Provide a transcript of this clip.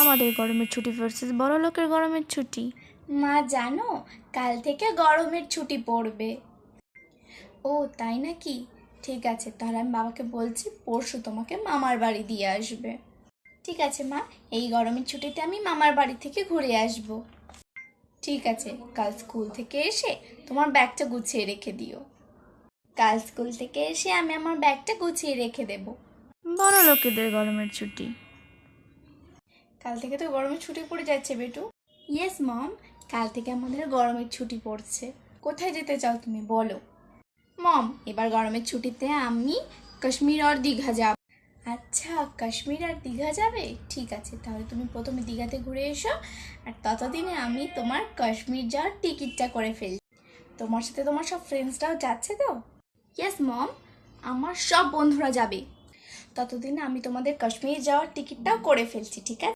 আমাদের গরমের ছুটি ভার্সেস বড় লোকের গরমের ছুটি। মা জানো, কাল থেকে গরমের ছুটি পড়বে। ও তাই নাকি? ঠিক আছে, তাহলে আমি বাবাকে বলছি পরশু তোমাকে মামার বাড়ি দিয়ে আসবে। ঠিক আছে মা, এই গরমের ছুটিতে আমি মামার বাড়ি থেকে ঘুরে আসব। ঠিক আছে, কাল স্কুল থেকে এসে তোমার ব্যাগটা গুছিয়ে রেখে দিও। কাল স্কুল থেকে এসে আমি আমার ব্যাগটা গুছিয়ে রেখে দেব। বড় লোকেদের গরমের ছুটি। কাল থেকে তো গরমের ছুটি পড়ে যাচ্ছে বেটু। ইয়েস মম, কাল থেকে আমাদের গরমের ছুটি পড়ছে। কোথায় যেতে চাও তুমি বলো? মম, এবার গরমের ছুটিতে আমি কাশ্মীর আর দীঘা যাব। আচ্ছা, কাশ্মীর আর দীঘা যাবে? ঠিক আছে, তাহলে তুমি প্রথমে দীঘাতে ঘুরে এসো, আর ততদিনে আমি তোমার কাশ্মীর যাওয়ার টিকিটটা করে ফেলি। তোমার সাথে তোমার সব ফ্রেন্ডসরাও যাচ্ছে তো? ইয়েস মম, আমার সব বন্ধুরা যাবে। ততদিনে আমি তোমাদের কাশ্মীর যাওয়ার টিকিটটাও করে ফেলছি, ঠিক আছে?